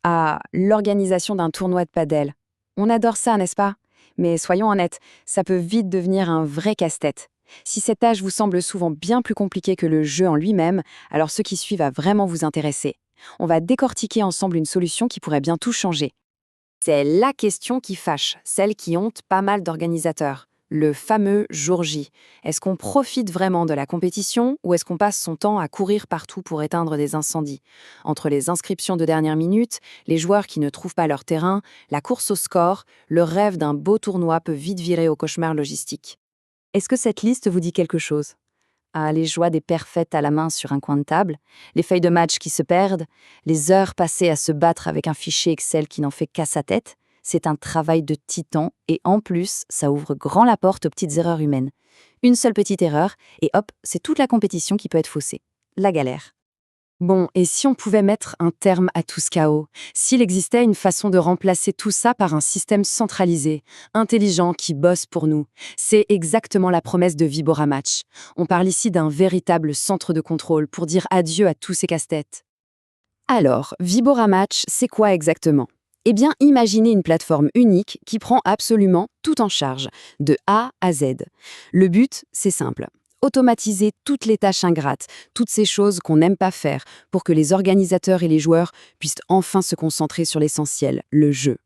Ah, l'organisation d'un tournoi de padel. On adore ça, n'est-ce pas? Mais soyons honnêtes, ça peut vite devenir un vrai casse-tête. Si cette tâche vous semble souvent bien plus compliquée que le jeu en lui-même, alors ce qui suit va vraiment vous intéresser. On va décortiquer ensemble une solution qui pourrait bien tout changer. C'est la question qui fâche, celle qui honte pas mal d'organisateurs. Le fameux jour J. Est-ce qu'on profite vraiment de la compétition ou est-ce qu'on passe son temps à courir partout pour éteindre des incendies? Entre les inscriptions de dernière minute, les joueurs qui ne trouvent pas leur terrain, la course au score, le rêve d'un beau tournoi peut vite virer au cauchemar logistique. Est-ce que cette liste vous dit quelque chose? Ah, les joies des perfaites à la main sur un coin de table, les feuilles de match qui se perdent, les heures passées à se battre avec un fichier Excel qui n'en fait qu'à sa tête, c'est un travail de titan et en plus, ça ouvre grand la porte aux petites erreurs humaines. Une seule petite erreur et hop, c'est toute la compétition qui peut être faussée. La galère. Bon, et si on pouvait mettre un terme à tout ce chaos? S'il existait une façon de remplacer tout ça par un système centralisé, intelligent, qui bosse pour nous? C'est exactement la promesse de Vibora Match. On parle ici d'un véritable centre de contrôle pour dire adieu à tous ces casse-têtes. Alors, Vibora Match, c'est quoi exactement? Eh bien, imaginez une plateforme unique qui prend absolument tout en charge, de A à Z. Le but, c'est simple. Automatiser toutes les tâches ingrates, toutes ces choses qu'on n'aime pas faire, pour que les organisateurs et les joueurs puissent enfin se concentrer sur l'essentiel, le jeu.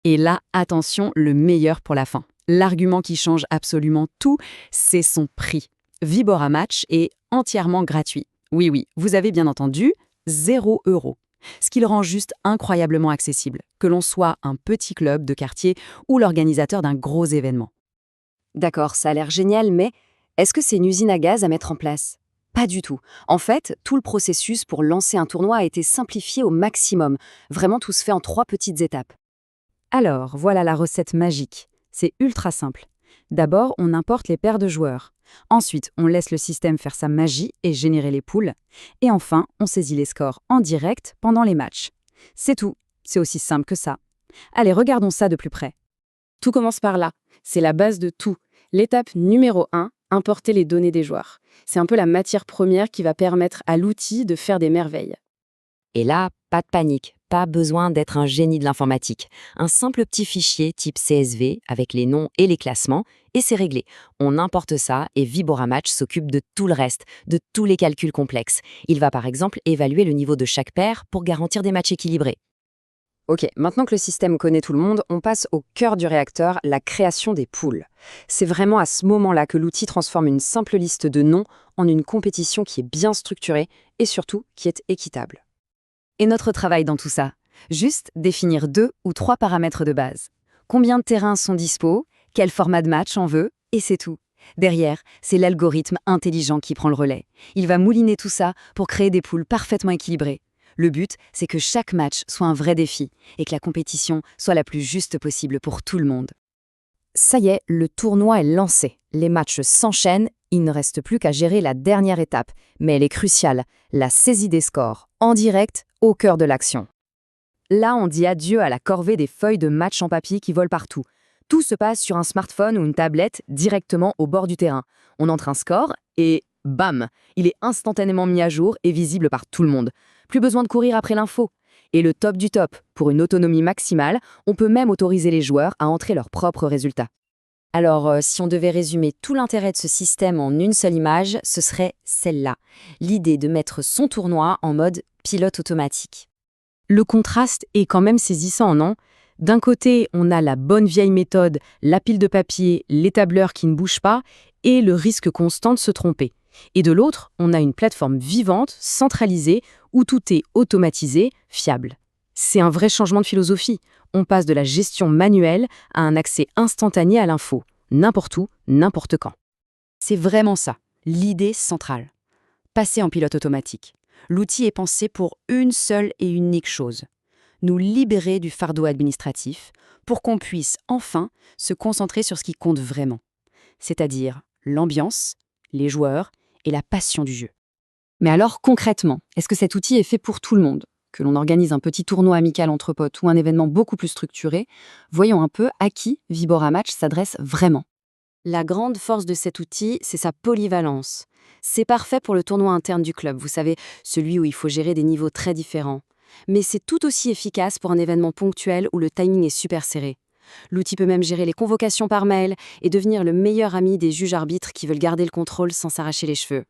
Et là, attention, le meilleur pour la fin. L'argument qui change absolument tout, c'est son prix. Vibora Match est entièrement gratuit. Oui, oui, vous avez bien entendu, 0 €. Ce qui le rend juste incroyablement accessible, que l'on soit un petit club de quartier ou l'organisateur d'un gros événement. D'accord, ça a l'air génial, mais est-ce que c'est une usine à gaz à mettre en place? Pas du tout. En fait, tout le processus pour lancer un tournoi a été simplifié au maximum. Vraiment, tout se fait en 3 petites étapes. Alors, voilà la recette magique. C'est ultra simple. D'abord, on importe les paires de joueurs. Ensuite, on laisse le système faire sa magie et générer les poules. Et enfin, on saisit les scores en direct pendant les matchs. C'est tout. C'est aussi simple que ça. Allez, regardons ça de plus près. Tout commence par là. C'est la base de tout. L'étape numéro 1, importer les données des joueurs. C'est un peu la matière première qui va permettre à l'outil de faire des merveilles. Et là, pas de panique, pas besoin d'être un génie de l'informatique. Un simple petit fichier type CSV avec les noms et les classements, et c'est réglé. On importe ça et Vibora Match s'occupe de tout le reste, de tous les calculs complexes. Il va par exemple évaluer le niveau de chaque paire pour garantir des matchs équilibrés. Ok, maintenant que le système connaît tout le monde, on passe au cœur du réacteur, la création des poules. C'est vraiment à ce moment-là que l'outil transforme une simple liste de noms en une compétition qui est bien structurée et surtout qui est équitable. Et notre travail dans tout ça? Juste définir 2 ou 3 paramètres de base. Combien de terrains sont dispo, quel format de match on veut, et c'est tout. Derrière, c'est l'algorithme intelligent qui prend le relais. Il va mouliner tout ça pour créer des poules parfaitement équilibrées. Le but, c'est que chaque match soit un vrai défi et que la compétition soit la plus juste possible pour tout le monde. Ça y est, le tournoi est lancé. Les matchs s'enchaînent, il ne reste plus qu'à gérer la dernière étape, mais elle est cruciale, la saisie des scores, en direct, au cœur de l'action. Là, on dit adieu à la corvée des feuilles de match en papier qui volent partout. Tout se passe sur un smartphone ou une tablette directement au bord du terrain. On entre un score et bam, il est instantanément mis à jour et visible par tout le monde. Plus besoin de courir après l'info. Et le top du top, pour une autonomie maximale, on peut même autoriser les joueurs à entrer leurs propres résultats. Alors, si on devait résumer tout l'intérêt de ce système en une seule image, ce serait celle-là. L'idée de mettre son tournoi en mode pilote automatique. Le contraste est quand même saisissant, non? D'un côté, on a la bonne vieille méthode, la pile de papier, les tableurs qui ne bougent pas, et le risque constant de se tromper. Et de l'autre, on a une plateforme vivante, centralisée, où tout est automatisé, fiable. C'est un vrai changement de philosophie. On passe de la gestion manuelle à un accès instantané à l'info, n'importe où, n'importe quand. C'est vraiment ça, l'idée centrale. Passer en pilote automatique. L'outil est pensé pour une seule et unique chose, nous libérer du fardeau administratif pour qu'on puisse enfin se concentrer sur ce qui compte vraiment, c'est-à-dire l'ambiance, les joueurs et la passion du jeu. Mais alors concrètement, est-ce que cet outil est fait pour tout le monde? Que l'on organise un petit tournoi amical entre potes ou un événement beaucoup plus structuré, voyons un peu à qui Vibora Match s'adresse vraiment. La grande force de cet outil, c'est sa polyvalence. C'est parfait pour le tournoi interne du club, vous savez, celui où il faut gérer des niveaux très différents. Mais c'est tout aussi efficace pour un événement ponctuel où le timing est super serré. L'outil peut même gérer les convocations par mail et devenir le meilleur ami des juges-arbitres qui veulent garder le contrôle sans s'arracher les cheveux.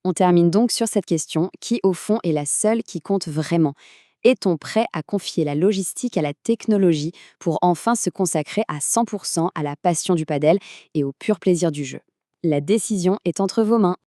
On termine donc sur cette question, qui au fond est la seule qui compte vraiment? Est-on prêt à confier la logistique à la technologie pour enfin se consacrer à 100% à la passion du padel et au pur plaisir du jeu? La décision est entre vos mains.